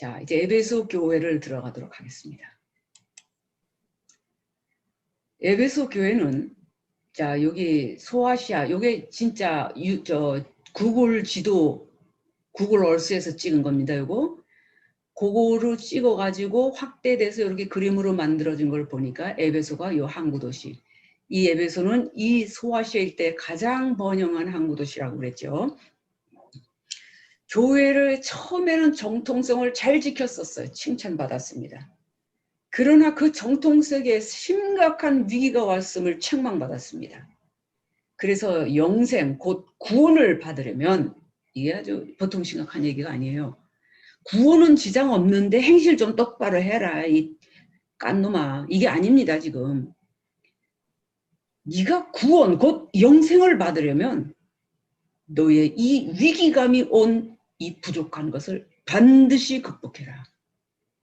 자, 이제 에베소 교회를 들어가도록 하겠습니다. 에베소 교회는 자, 여기 소아시아, 요게 진짜 구글 지도, 구글 얼스에서 찍은 겁니다. 요거. 그거로 찍어가지고 확대돼서 이렇게 그림으로 만들어진 걸 보니까 에베소가 요 항구도시. 이 에베소는 이 소아시아 일대 가장 번영한 항구도시라고 그랬죠. 교회를 처음에는 정통성을 잘 지켰었어요. 칭찬받았습니다. 그러나 그 정통성에 심각한 위기가 왔음을 책망받았습니다. 그래서 영생, 곧 구원을 받으려면 이게 아주 보통 심각한 얘기가 아니에요. 구원은 지장 없는데 행실 좀 똑바로 해라. 이 깐놈아. 이게 아닙니다. 지금. 네가 구원, 곧 영생을 받으려면 너의 이 위기감이 온 이 부족한 것을 반드시 극복해라.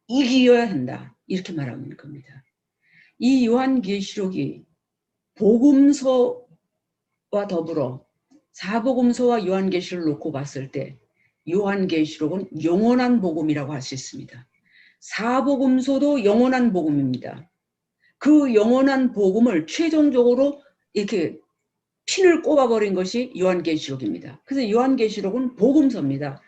이겨야 한다. 이렇게 말하는 겁니다. 이 요한계시록이 복음서와 더불어 사복음서와 요한계시록을 놓고 봤을 때 요한계시록은 영원한 복음이라고 할 수 있습니다. 사복음서도 영원한 복음입니다. 그 영원한 복음을 최종적으로 이렇게 핀을 꼽아버린 것이 요한계시록입니다. 그래서 요한계시록은 복음서입니다.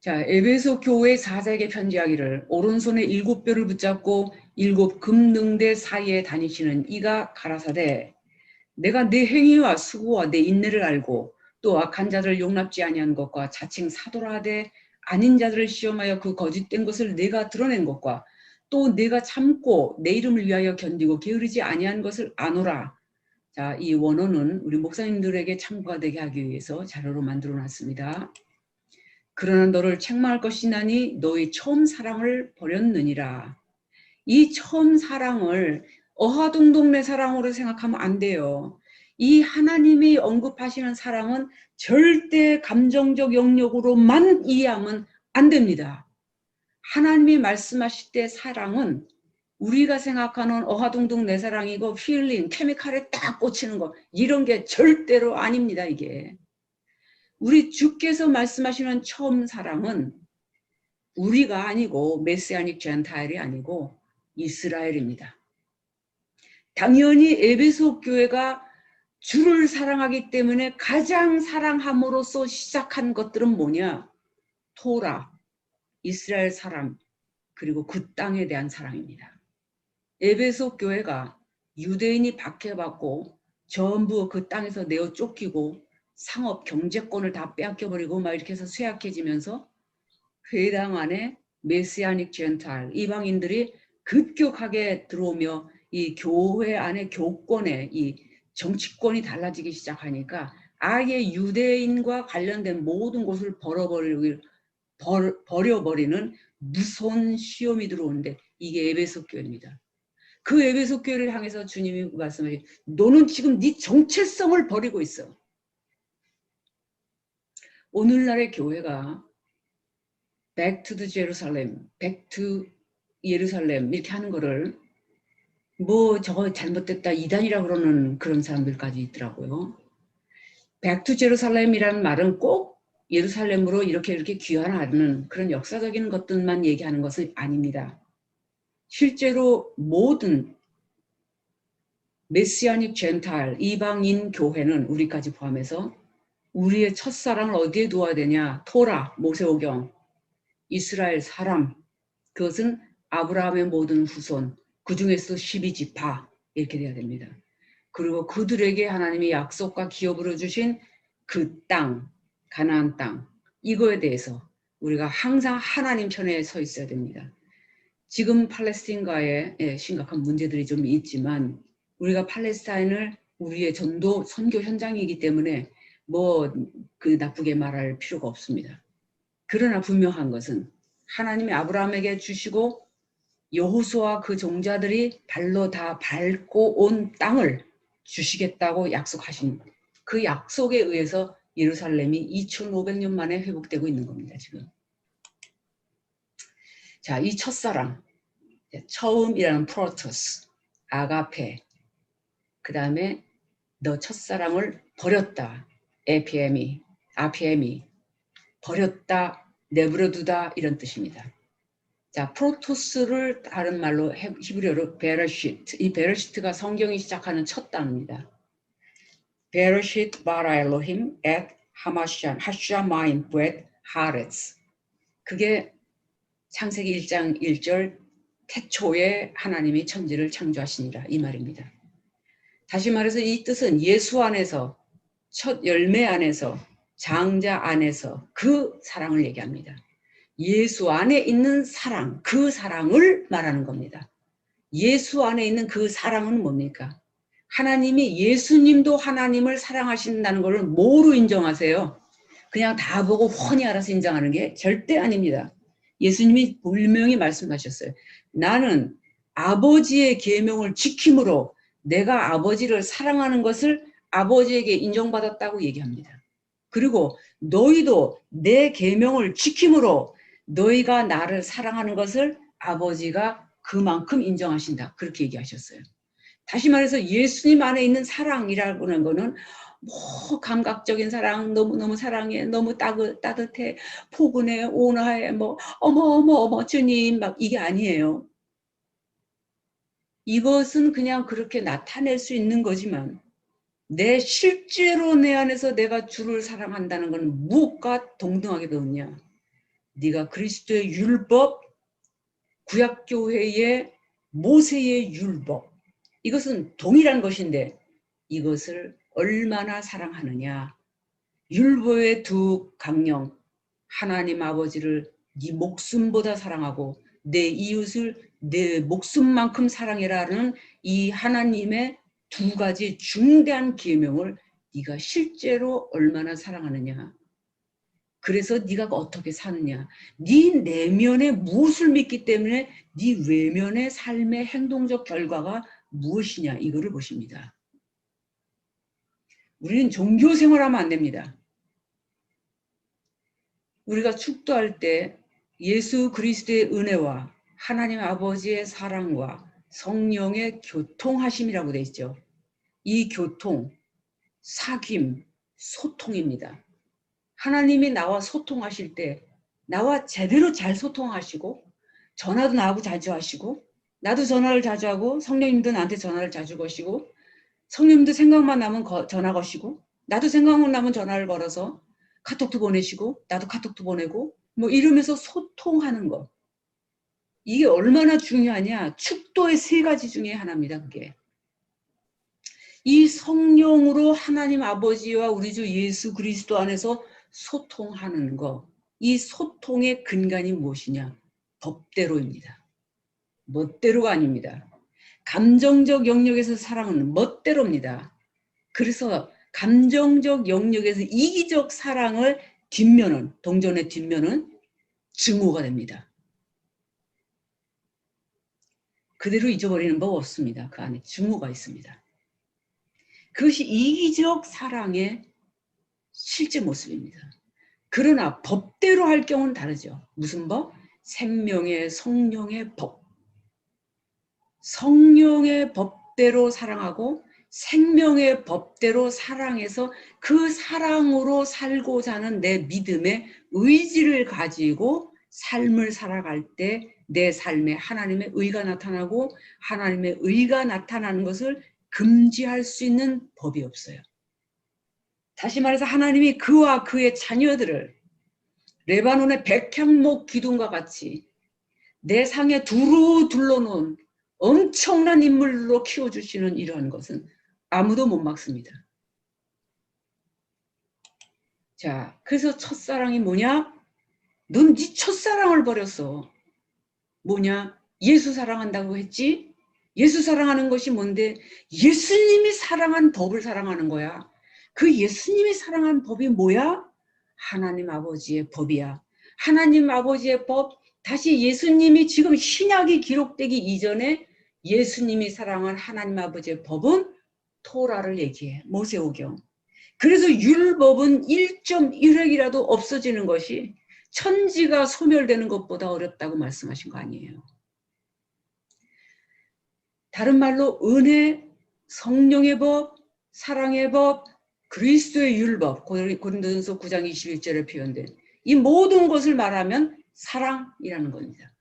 자, 에베소 교회 사자에게 편지하기를 오른손에 7뼈를 붙잡고 7 금능대 사이에 다니시는 이가 가라사대 내가 내 행위와 수고와 내 인내를 알고 또 악한 자들을 용납지 아니한 것과 자칭 사도라 하되 아닌 자들을 시험하여 그 거짓된 것을 내가 드러낸 것과 또 내가 참고 내 이름을 위하여 견디고 게으르지 아니한 것을 아노라. 자, 이 원어는 우리 목사님들에게 참고가 되게 하기 위해서 자료로 만들어 놨습니다. 그러나 너를 책망할 것이나니 너의 처음 사랑을 버렸느니라. 이 처음 사랑을 어하동동네 사랑으로 생각하면 안 돼요. 이 하나님이 언급하시는 사랑은 절대 감정적 영역으로만 이해하면 안 됩니다. 하나님이 말씀하실 때 사랑은 우리가 생각하는 어하동동 내 사랑이고 필링, 케미칼에 딱 꽂히는 거 이런 게 절대로 아닙니다. 이게. 우리 주께서 말씀하시는 처음 사랑은 우리가 아니고 메시아닉 젠타일이 아니고 이스라엘입니다. 당연히 에베소 교회가 주를 사랑하기 때문에 가장 사랑함으로써 시작한 것들은 뭐냐? 토라, 이스라엘 사람, 그리고 그 땅에 대한 사랑입니다. 에베소 교회가 유대인이 박해받고 전부 그 땅에서 내어 쫓기고 상업 경제권을 다 빼앗겨버리고 막 이렇게 해서 쇠약해지면서 회당 안에 메시아닉 젠탈 이방인들이 급격하게 들어오며 이 교회 안에 교권에 이 정치권이 달라지기 시작하니까 아예 유대인과 관련된 모든 것을 버려버리는 무서운 시험이 들어오는데 이게 에베소 교회입니다. 그 에베소 교회를 향해서 주님이 말씀하신 너는 지금 네 정체성을 버리고 있어. 오늘날의 교회가 Back to the Jerusalem, Back to 예루살렘 이렇게 하는 거를 뭐 저거 잘못됐다 이단이라 그러는 그런 사람들까지 있더라고요. Back to Jerusalem이라는 말은 꼭 예루살렘으로 이렇게 귀환하는 그런 역사적인 것들만 얘기하는 것은 아닙니다. 실제로 모든 메시아닉 젠탈 이방인 교회는 우리까지 포함해서 우리의 첫사랑을 어디에 두어야 되냐? 토라, 모세오경, 이스라엘 사람, 그것은 아브라함의 모든 후손, 그 중에서 12지파 이렇게 돼야 됩니다. 그리고 그들에게 하나님이 약속과 기업으로 주신 그 땅, 가나안 땅, 이거에 대해서 우리가 항상 하나님 편에 서 있어야 됩니다. 지금 팔레스틴과의 심각한 문제들이 좀 있지만 우리가 팔레스타인을 우리의 전도 선교 현장이기 때문에 뭐 그 나쁘게 말할 필요가 없습니다. 그러나 분명한 것은 하나님이 아브라함에게 주시고 여호수아와 그 종자들이 발로 다 밟고 온 땅을 주시겠다고 약속하신 그 약속에 의해서 예루살렘이 2500년 만에 회복되고 있는 겁니다. 지금. 자, 이 첫사랑, 처음이라는 프로토스, 아가페, 그 다음에 너 첫사랑을 버렸다, 에피에미, 아피에미, 버렸다, 내버려두다 이런 뜻입니다. 자, 프로토스를 다른 말로 히브리어로 베레시트. 이 베레시트가 성경이 시작하는 첫 단어입니다. 베레시트 바라 엘로힘 앳 하마샨 하샤마임 벳 하레츠. 그게 창세기 1장 1절 태초에 하나님이 천지를 창조하시니라 이 말입니다. 다시 말해서 이 뜻은 예수 안에서 첫 열매 안에서 장자 안에서 그 사랑을 얘기합니다. 예수 안에 있는 사랑, 그 사랑을 말하는 겁니다. 예수 안에 있는 그 사랑은 뭡니까? 하나님이 예수님도 하나님을 사랑하신다는 걸 뭐로 인정하세요? 그냥 다 보고 훤히 알아서 인정하는 게 절대 아닙니다. 예수님이 분명히 말씀하셨어요. 나는 아버지의 계명을 지킴으로 내가 아버지를 사랑하는 것을 아버지에게 인정받았다고 얘기합니다. 그리고 너희도 내 계명을 지킴으로 너희가 나를 사랑하는 것을 아버지가 그만큼 인정하신다. 그렇게 얘기하셨어요. 다시 말해서 예수님 안에 있는 사랑이라고 하는 거는 뭐 감각적인 사랑, 너무너무 사랑해, 너무 따뜻해, 포근해, 온화해, 뭐 어머 주님 막 이게 아니에요. 이것은 그냥 그렇게 나타낼 수 있는 거지만 실제로 내 안에서 내가 주를 사랑한다는 건 무엇과 동등하게 되느냐. 네가 그리스도의 율법, 구약교회의 모세의 율법, 이것은 동일한 것인데 이것을 얼마나 사랑하느냐. 율법의 두 강령, 하나님 아버지를 네 목숨보다 사랑하고 내 이웃을 내 목숨만큼 사랑해라는 이 하나님의 두 가지 중대한 계명을 네가 실제로 얼마나 사랑하느냐. 그래서 네가 어떻게 사느냐. 네 내면에 무엇을 믿기 때문에 네 외면의 삶의 행동적 결과가 무엇이냐 이거를 보십니다. 우리는 종교 생활하면 안 됩니다. 우리가 축도할 때 예수 그리스도의 은혜와 하나님 아버지의 사랑과 성령의 교통하심이라고 되어 있죠. 이 교통, 사귐, 소통입니다. 하나님이 나와 소통하실 때 나와 제대로 잘 소통하시고 전화도 나하고 자주 하시고 나도 전화를 자주 하고 성령님도 나한테 전화를 자주 거시고 성령님도 생각만 나면 전화 거시고 나도 생각만 나면 전화를 걸어서 카톡도 보내시고 나도 카톡도 보내고 뭐 이러면서 소통하는 거. 이게 얼마나 중요하냐. 축도의 세 가지 중에 하나입니다. 그게. 이 성령으로 하나님 아버지와 우리 주 예수 그리스도 안에서 소통하는 거. 이 소통의 근간이 무엇이냐. 법대로입니다. 멋대로가 아닙니다. 감정적 영역에서 사랑은 멋대로입니다. 그래서 감정적 영역에서 이기적 사랑을 뒷면은, 동전의 뒷면은 증오가 됩니다. 그대로 잊어버리는 법 없습니다. 그 안에 증오가 있습니다. 그것이 이기적 사랑의 실제 모습입니다. 그러나 법대로 할 경우는 다르죠. 무슨 법? 생명의 성령의 법. 성령의 법대로 사랑하고 생명의 법대로 사랑해서 그 사랑으로 살고자 하는 내 믿음의 의지를 가지고 삶을 살아갈 때 내 삶에 하나님의 의가 나타나고 하나님의 의가 나타나는 것을 금지할 수 있는 법이 없어요. 다시 말해서 하나님이 그와 그의 자녀들을 레바논의 백향목 기둥과 같이 내 상에 두루 둘러놓은 엄청난 인물로 키워주시는 이러한 것은 아무도 못 막습니다. 자, 그래서 첫사랑이 뭐냐? 넌 네 첫사랑을 버렸어. 뭐냐? 예수 사랑한다고 했지? 예수 사랑하는 것이 뭔데? 예수님이 사랑한 법을 사랑하는 거야. 그 예수님이 사랑한 법이 뭐야? 하나님 아버지의 법이야. 하나님 아버지의 법, 다시 예수님이 지금 신약이 기록되기 이전에 예수님이 사랑한 하나님 아버지의 법은 토라를 얘기해. 모세오경. 그래서 율법은 1.1획이라도 없어지는 것이 천지가 소멸되는 것보다 어렵다고 말씀하신 거 아니에요. 다른 말로 은혜, 성령의 법, 사랑의 법, 그리스도의 율법, 고린도전서 9장 21절에 표현된 이 모든 것을 말하면 사랑이라는 겁니다.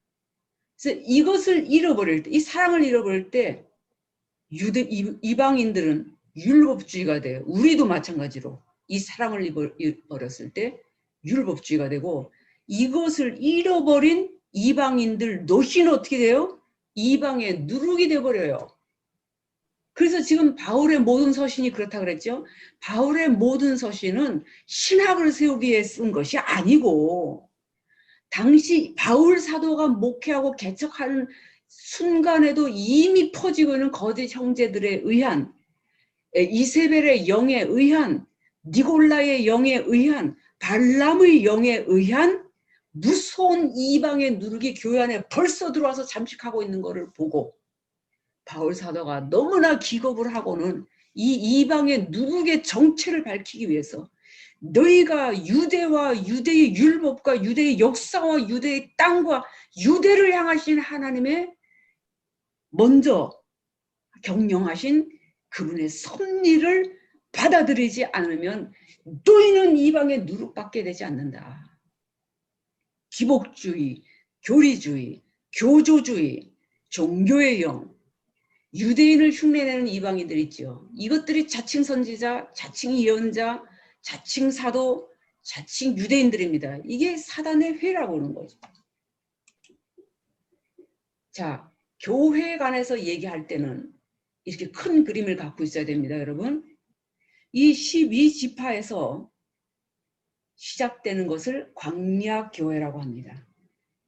그래서 이것을 잃어버릴 때, 이 사랑을 잃어버릴 때 이방인들은 율법주의가 돼요. 우리도 마찬가지로 이 사랑을 잃어버렸을 때 율법주의가 되고, 이것을 잃어버린 이방인들 노신 어떻게 돼요? 이방의 누룩이 돼버려요. 그래서 지금 바울의 모든 서신이 그렇다 그랬죠. 바울의 모든 서신은 신학을 세우기 위해 쓴 것이 아니고, 당시 바울 사도가 목회하고 개척하는 순간에도 이미 퍼지고 있는 거짓 형제들에 의한, 이세벨의 영에 의한, 니골라의 영에 의한, 발람의 영에 의한 무서운 이방의 누룩이 교회 안에 벌써 들어와서 잠식하고 있는 것을 보고, 바울 사도가 너무나 기겁을 하고는 이 이방의 누룩의 정체를 밝히기 위해서, 너희가 유대와 유대의 율법과 유대의 역사와 유대의 땅과 유대를 향하신 하나님의 먼저 경영하신 그분의 섭리를 받아들이지 않으면 너희는 이방의 누룩받게 되지 않는다. 기복주의, 교리주의, 교조주의, 종교의 영, 유대인을 흉내내는 이방인들 있죠. 이것들이 자칭 선지자, 자칭 예언자, 자칭 사도, 자칭 유대인들입니다. 이게 사단의 회라고 하는 거죠. 자, 교회에 관해서 얘기할 때는 이렇게 큰 그림을 갖고 있어야 됩니다, 여러분. 이 12지파에서 시작되는 것을 광야교회라고 합니다.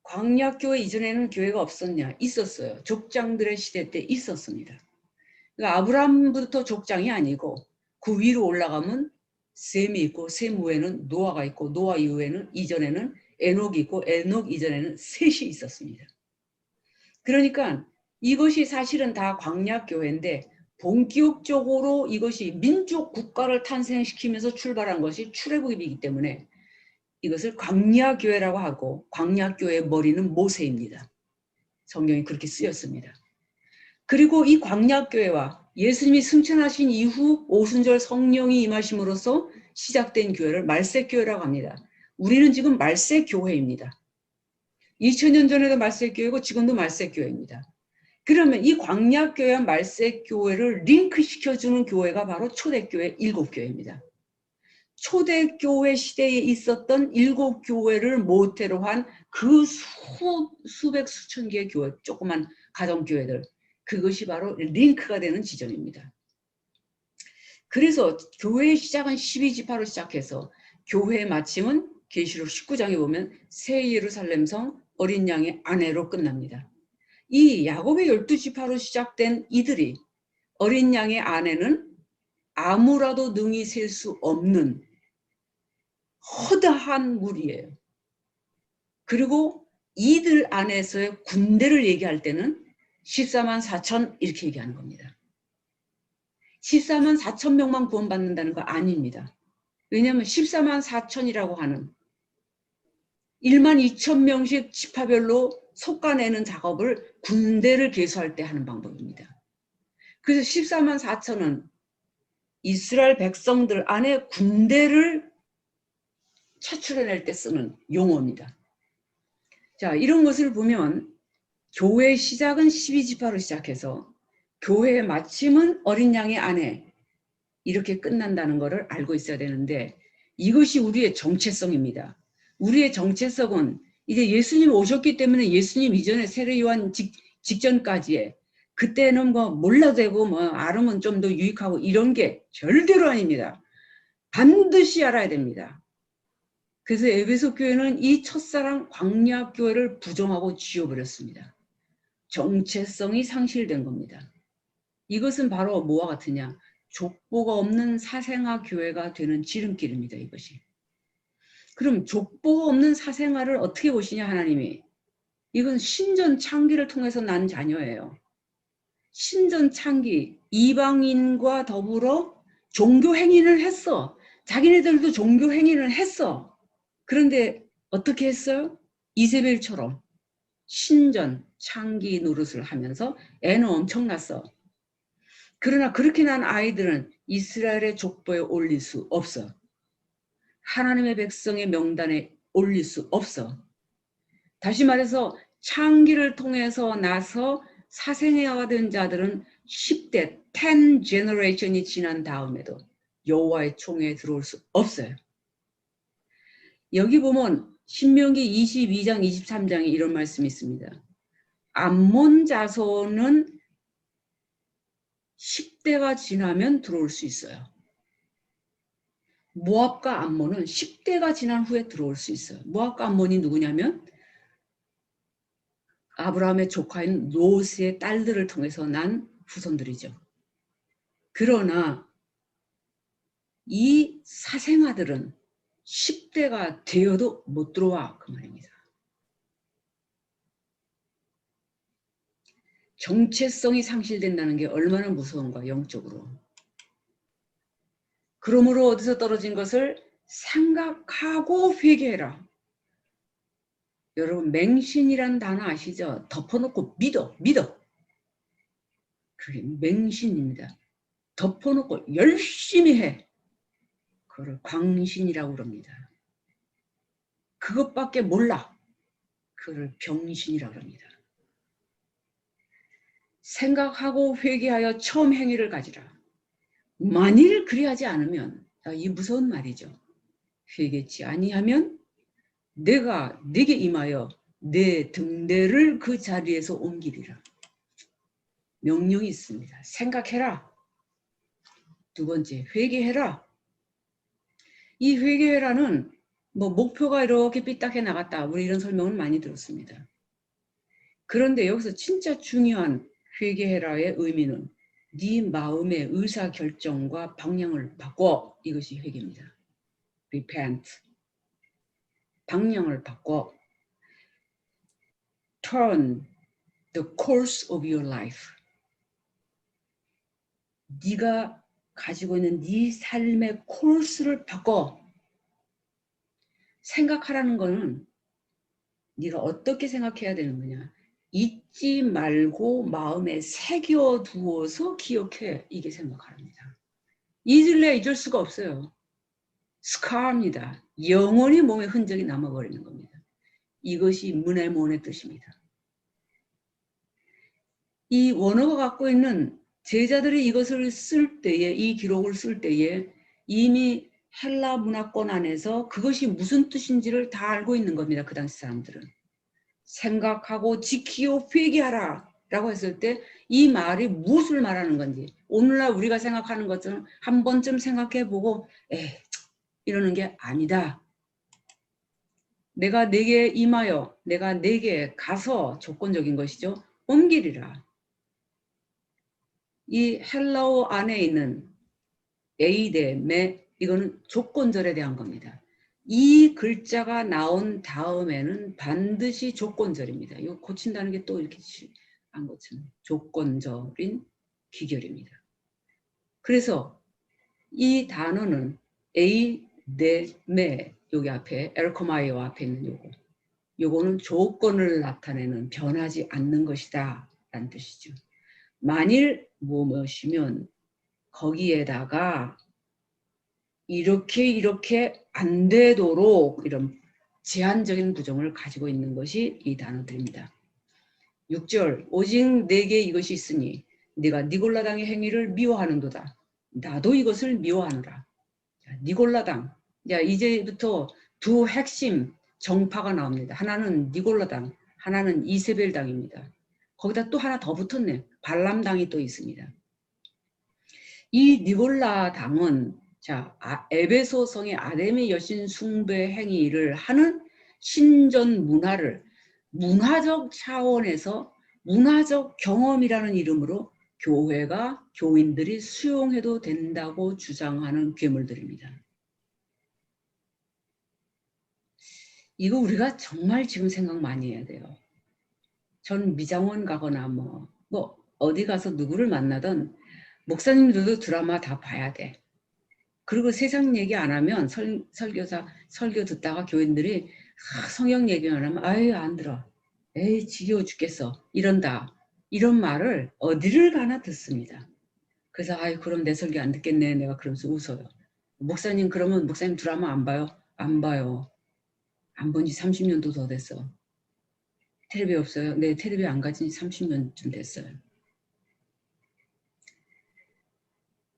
광야교회 이전에는 교회가 없었냐? 있었어요. 족장들의 시대 때 있었습니다. 그러니까 아브라함부터 족장이 아니고 그 위로 올라가면 셈이 있고 셈 후에는 노아가 있고 노아 이후에는 이전에는 에녹이 있고 에녹 이전에는 셋이 있었습니다. 그러니까 이것이 사실은 다 광야교회인데 본격적으로 이것이 민족 국가를 탄생시키면서 출발한 것이 출애굽이기 때문에 이것을 광야교회라고 하고, 광야교회의 머리는 모세입니다. 성경이 그렇게 쓰였습니다. 그리고 이 광야교회와 예수님이 승천하신 이후 오순절 성령이 임하심으로써 시작된 교회를 말세교회라고 합니다. 우리는 지금 말세교회입니다. 2000년 전에도 말세교회고 지금도 말세교회입니다. 그러면 이 광야교회와 말세교회를 링크시켜주는 교회가 바로 초대교회 7교회입니다. 초대교회 시대에 있었던 7교회를 모태로 한 그 수백 수천 개의 교회, 조그만 가정교회들, 그것이 바로 링크가 되는 지점입니다. 그래서 교회의 시작은 12지파로 시작해서 교회의 마침은 계시록 19장에 보면 새 예루살렘 성 어린 양의 아내로 끝납니다. 이 야곱의 12지파로 시작된 이들이, 어린 양의 아내는 아무라도 능히 셀 수 없는 허다한 무리예요. 그리고 이들 안에서의 군대를 얘기할 때는 14만 4천 이렇게 얘기하는 겁니다. 14만 4천 명만 구원받는다는 거 아닙니다. 왜냐하면 14만 4천이라고 하는 1만 2천 명씩 지파별로 솎아내는 작업을 군대를 개수할 때 하는 방법입니다. 그래서 14만 4천은 이스라엘 백성들 안에 군대를 차출해낼 때 쓰는 용어입니다. 자, 이런 것을 보면 교회의 시작은 12지파로 시작해서 교회의 마침은 어린 양의 아내, 이렇게 끝난다는 것을 알고 있어야 되는데, 이것이 우리의 정체성입니다. 우리의 정체성은 이제 예수님 오셨기 때문에 예수님 이전에 세례 요한 직전까지의, 그때는 뭐 몰라도 되고 뭐 알으면 좀 더 유익하고 이런 게 절대로 아닙니다. 반드시 알아야 됩니다. 그래서 에베소 교회는 이 첫사랑 광야교회를 부정하고 지워버렸습니다. 정체성이 상실된 겁니다. 이것은 바로 뭐와 같으냐? 족보가 없는 사생아 교회가 되는 지름길입니다. 이것이. 그럼 족보가 없는 사생아를 어떻게 보시냐 하나님이? 이건 신전 창기를 통해서 난 자녀예요. 신전 창기, 이방인과 더불어 종교 행위를 했어. 자기네들도 종교 행위를 했어. 그런데 어떻게 했어요? 이세벨처럼 신전 창기 노릇을 하면서 애는 엄청 났어. 그러나 그렇게 난 아이들은 이스라엘의 족보에 올릴 수 없어. 하나님의 백성의 명단에 올릴 수 없어. 다시 말해서 창기를 통해서 나서 사생애가 된 자들은 10대, 10 generation이 지난 다음에도 여호와의 총회에 들어올 수 없어요. 여기 보면 신명기 22장, 23장에 이런 말씀이 있습니다. 암몬 자손은 10대가 지나면 들어올 수 있어요. 모압과 암몬은 10대가 지난 후에 들어올 수 있어요. 모압과 암몬이 누구냐면 아브라함의 조카인 롯의 딸들을 통해서 난 후손들이죠. 그러나 이 사생아들은 10대가 되어도 못 들어와 그 말입니다. 정체성이 상실된다는 게 얼마나 무서운가 영적으로. 그러므로 어디서 떨어진 것을 생각하고 회개해라. 여러분 맹신이란 단어 아시죠? 덮어놓고 믿어. 그게 맹신입니다. 덮어놓고 열심히 해. 그걸 광신이라고 그럽니다. 그것밖에 몰라. 그걸 병신이라고 합니다. 생각하고 회개하여 처음 행위를 가지라. 만일 그리하지 않으면 이 무서운 말이죠. 회개치 아니하면 내가 네게 임하여 내 등대를 그 자리에서 옮기리라. 명령이 있습니다. 생각해라. 두 번째, 회개해라. 이 회개해라는 목표가 이렇게 삐딱해 나갔다. 우리 이런 설명을 많이 들었습니다. 그런데 여기서 진짜 중요한 회개해라의 의미는 네 마음의 의사결정과 방향을 바꿔. 이것이 회개입니다. Repent. 방향을 바꿔. Turn the course of your life. 네가 가지고 있는 네 삶의 코스를 바꿔. 생각하라는 거는 네가 어떻게 생각해야 되는 거냐. 잊지 말고 마음에 새겨두어서 기억해. 이게 생각하랍니다. 잊을래 잊을 수가 없어요. 스카입니다. 영원히 몸에 흔적이 남아버리는 겁니다. 이것이 문해몬의 뜻입니다. 이 원어가 갖고 있는 제자들이 이것을 쓸 때에 이 기록을 쓸 때에 이미 헬라 문화권 안에서 그것이 무슨 뜻인지를 다 알고 있는 겁니다. 그 당시 사람들은. 생각하고 지키고 회개하라 라고 했을 때 이 말이 무엇을 말하는 건지 오늘날 우리가 생각하는 것처럼 한 번쯤 생각해보고 이러는 게 아니다. 내가 내게 임하여 내가 내게 가서 조건적인 것이죠. 옮기리라. 이 헬라어 안에 있는 에이데, 메 이거는 조건절에 대한 겁니다. 이 글자가 나온 다음에는 반드시 조건절입니다. 이거 고친다는 게 또 이렇게 한 것처럼 조건절인 기결입니다. 그래서 이 단어는 에이데, 메 여기 앞에 엘코마이오 앞에 있는 요거는 조건을 나타내는 변하지 않는 것이다 라는 뜻이죠. 만일 무엇이면 거기에다가 이렇게 안 되도록 이런 제한적인 부정을 가지고 있는 것이 이 단어들입니다. 6절 오직 내게 이것이 있으니 네가 니골라당의 행위를 미워하는도다. 나도 이것을 미워하노라. 니골라당. 자, 이제부터 두 핵심 정파가 나옵니다. 하나는 니골라당, 하나는 이세벨당입니다. 거기다 또 하나 더 붙었네. 발람당이 또 있습니다. 이 니골라당은 에베소 성의 아데미 여신 숭배 행위를 하는 신전 문화를 문화적 차원에서 문화적 경험이라는 이름으로 교회가 교인들이 수용해도 된다고 주장하는 괴물들입니다. 이거 우리가 정말 지금 생각 많이 해야 돼요. 전 미장원 가거나 뭐 어디 가서 누구를 만나든 목사님들도 드라마 다 봐야 돼. 그리고 세상 얘기 안 하면 설교 듣다가 교인들이 성경 얘기만 하면 아유 안 들어. 에이 지겨워 죽겠어. 이런다. 이런 말을 어디를 가나 듣습니다. 그래서 아유 그럼 내 설교 안 듣겠네. 내가 그러면서 웃어요. 목사님 그러면 목사님 드라마 안 봐요? 안 봐요. 안 본 지 30년도 더 됐어. 텔레비 없어요? 네, 텔레비 안 가진 지 30년쯤 됐어요.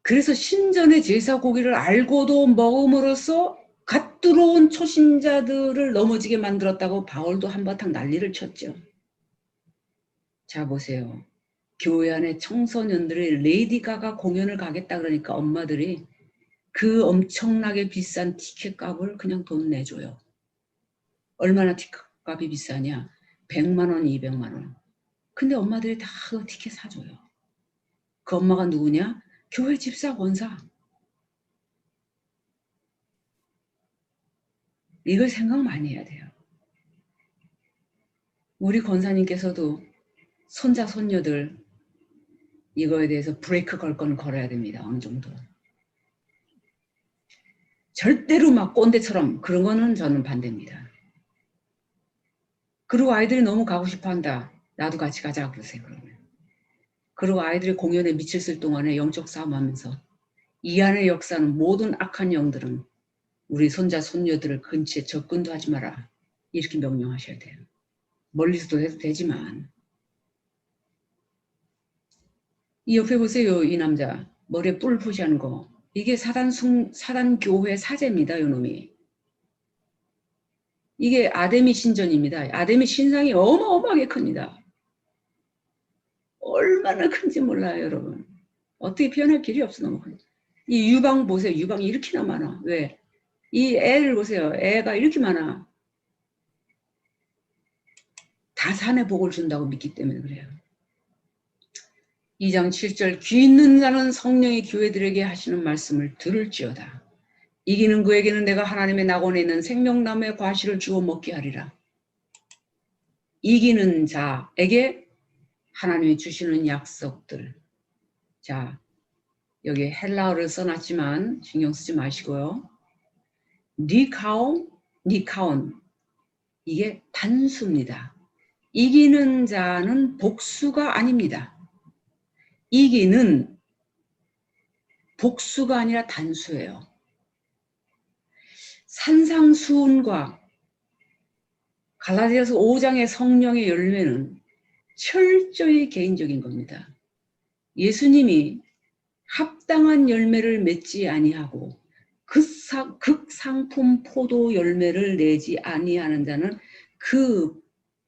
그래서 신전의 제사 고기를 알고도 먹음으로써 갓 들어온 초신자들을 넘어지게 만들었다고 바울도 한바탕 난리를 쳤죠. 자, 보세요. 교회 안에 청소년들이 레이디 가가 공연을 가겠다 그러니까 엄마들이 그 엄청나게 비싼 티켓 값을 그냥 돈 내줘요. 얼마나 티켓 값이 비싸냐? 100만 원, 200만 원. 근데 엄마들이 다 그 티켓 사줘요. 그 엄마가 누구냐? 교회 집사 권사. 이걸 생각 많이 해야 돼요. 우리 권사님께서도 손자 손녀들 이거에 대해서 브레이크 걸 건 걸어야 됩니다. 어느 정도. 절대로 막 꼰대처럼 그런 거는 저는 반대입니다. 그리고 아이들이 너무 가고 싶어 한다. 나도 같이 가자 그러세요. 그러면. 그리고 아이들이 공연에 미쳤을 동안에 영적 싸움하면서 이 안의 역사는 모든 악한 영들은 우리 손자 손녀들을 근처에 접근도 하지 마라. 이렇게 명령하셔야 돼요. 멀리서도 해도 되지만. 이 옆에 보세요. 이 남자. 머리에 뿔 푸시하는 거. 이게 사단 교회 사제입니다. 요놈이. 이게 아데미 신전입니다. 아데미 신상이 어마어마하게 큽니다. 얼마나 큰지 몰라요. 여러분. 어떻게 표현할 길이 없어. 너무 큽니다. 이 유방 보세요. 유방이 이렇게나 많아. 왜? 이 애를 보세요. 애가 이렇게 많아. 다 산에 복을 준다고 믿기 때문에 그래요. 2장 7절 귀 있는 자는 성령이 교회들에게 하시는 말씀을 들을지어다. 이기는 그에게는 내가 하나님의 낙원에 있는 생명나무의 과실을 주워 먹게 하리라. 이기는 자에게 하나님이 주시는 약속들. 자, 여기 헬라어를 써놨지만 신경 쓰지 마시고요. 니카온. 이게 단수입니다. 이기는 자는 복수가 아닙니다. 이기는 복수가 아니라 단수예요. 산상수훈과 갈라디아서 5장의 성령의 열매는 철저히 개인적인 겁니다. 예수님이 합당한 열매를 맺지 아니하고 극상품 포도 열매를 내지 아니하는 자는 그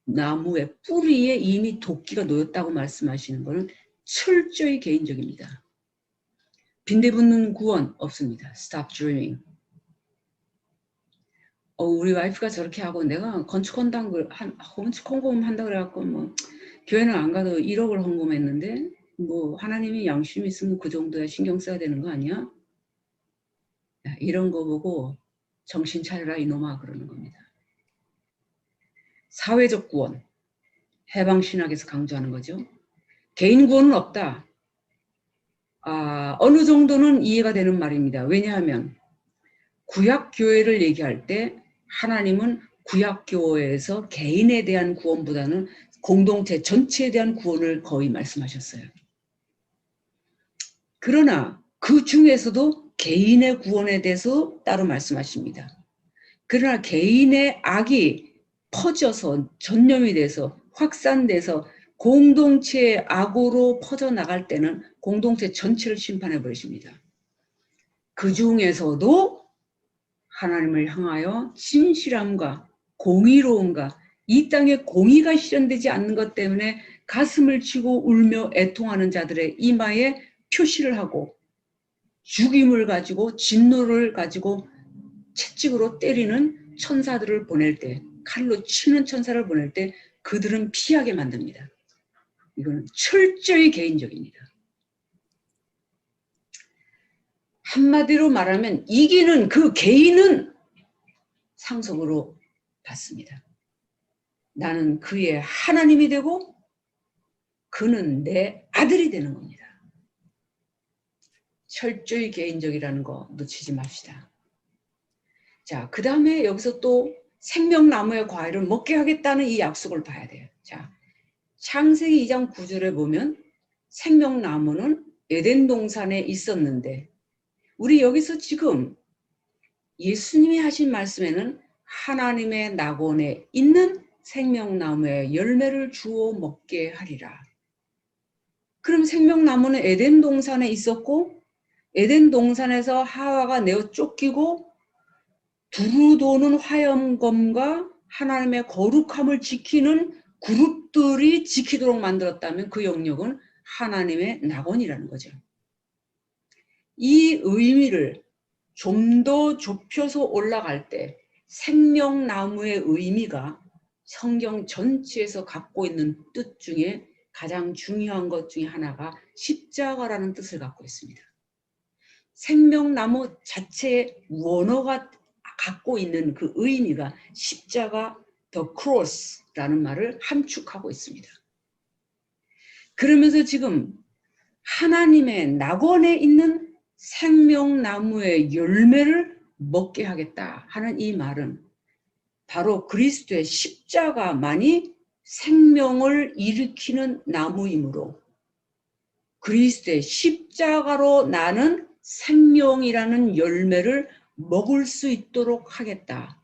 나무의 뿌리에 이미 도끼가 놓였다고 말씀하시는 것은 철저히 개인적입니다. 빈대붙는 구원 없습니다. Stop dreaming. 우리 와이프가 저렇게 하고 내가 건축 헌금 한다 그래갖고 뭐 교회는 안 가도 1억을 헌금했는데 뭐 하나님이 양심이 있으면 그 정도야 신경 써야 되는 거 아니야? 이런 거 보고 정신 차려라 이놈아 그러는 겁니다. 사회적 구원, 해방신학에서 강조하는 거죠. 개인 구원은 없다. 어느 정도는 이해가 되는 말입니다. 왜냐하면 구약교회를 얘기할 때 하나님은 구약교회에서 개인에 대한 구원보다는 공동체 전체에 대한 구원을 거의 말씀하셨어요. 그러나 그 중에서도 개인의 구원에 대해서 따로 말씀하십니다. 그러나 개인의 악이 퍼져서 전염이 돼서 확산돼서 공동체의 악으로 퍼져나갈 때는 공동체 전체를 심판해 버리십니다. 그 중에서도 하나님을 향하여 진실함과 공의로움과 이 땅에 공의가 실현되지 않는 것 때문에 가슴을 치고 울며 애통하는 자들의 이마에 표시를 하고 죽임을 가지고 진노를 가지고 채찍으로 때리는 천사들을 보낼 때, 칼로 치는 천사를 보낼 때 그들은 피하게 만듭니다. 이거는 철저히 개인적입니다. 한마디로 말하면 이기는 그 개인은 상속으로 받습니다. 나는 그의 하나님이 되고 그는 내 아들이 되는 겁니다. 철저히 개인적이라는 거 놓치지 맙시다. 자, 그 다음에 여기서 또 생명나무의 과일을 먹게 하겠다는 이 약속을 봐야 돼요. 자, 창세기 2장 9절에 보면 생명나무는 에덴 동산에 있었는데 우리 여기서 지금 예수님이 하신 말씀에는 하나님의 낙원에 있는 생명나무의 열매를 주어 먹게 하리라. 그럼 생명나무는 에덴 동산에 있었고 에덴 동산에서 하와가 내어 쫓기고 두루 도는 화염검과 하나님의 거룩함을 지키는 그룹들이 지키도록 만들었다면 그 영역은 하나님의 낙원이라는 거죠. 이 의미를 좀 더 좁혀서 올라갈 때 생명나무의 의미가 성경 전체에서 갖고 있는 뜻 중에 가장 중요한 것 중에 하나가 십자가라는 뜻을 갖고 있습니다. 생명나무 자체의 원어가 갖고 있는 그 의미가 십자가, the cross라는 말을 함축하고 있습니다. 그러면서 지금 하나님의 낙원에 있는 생명나무의 열매를 먹게 하겠다 하는 이 말은 바로 그리스도의 십자가만이 생명을 일으키는 나무이므로 그리스도의 십자가로 나는 생명이라는 열매를 먹을 수 있도록 하겠다.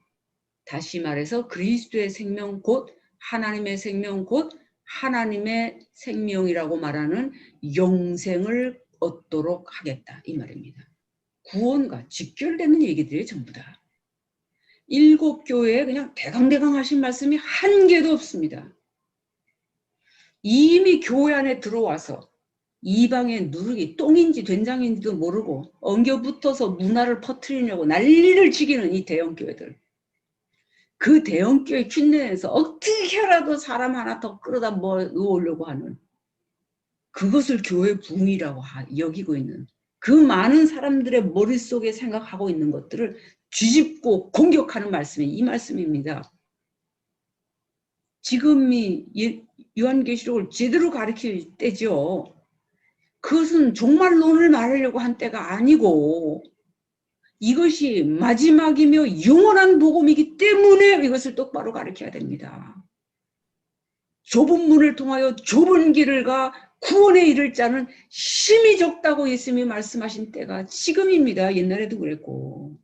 다시 말해서 그리스도의 생명 곧 하나님의 생명 곧 하나님의 생명이라고 말하는 영생을 얻도록 하겠다 이 말입니다. 구원과 직결되는 얘기들이 전부 다. 7교회에 그냥 대강대강 하신 말씀이 한 개도 없습니다. 이미 교회 안에 들어와서 이방의 누룩이 똥인지 된장인지도 모르고 엉겨붙어서 문화를 퍼뜨리려고 난리를 치기는 이 대형교회들. 그 대형교회 균내에서 어떻게라도 사람 하나 더 끌어다 놓으려고 하는 그것을 교회 붕이라고 여기고 있는 그 많은 사람들의 머릿속에 생각하고 있는 것들을 뒤집고 공격하는 말씀이 이 말씀입니다. 지금이 요한계시록을 제대로 가르칠 때죠. 그것은 종말론을 말하려고 한 때가 아니고 이것이 마지막이며 영원한 복음이기 때문에 이것을 똑바로 가르쳐야 됩니다. 좁은 문을 통하여 좁은 길을 가 구원에 이를 자는 힘이 적다고 예수님이 말씀하신 때가 지금입니다. 옛날에도 그랬고.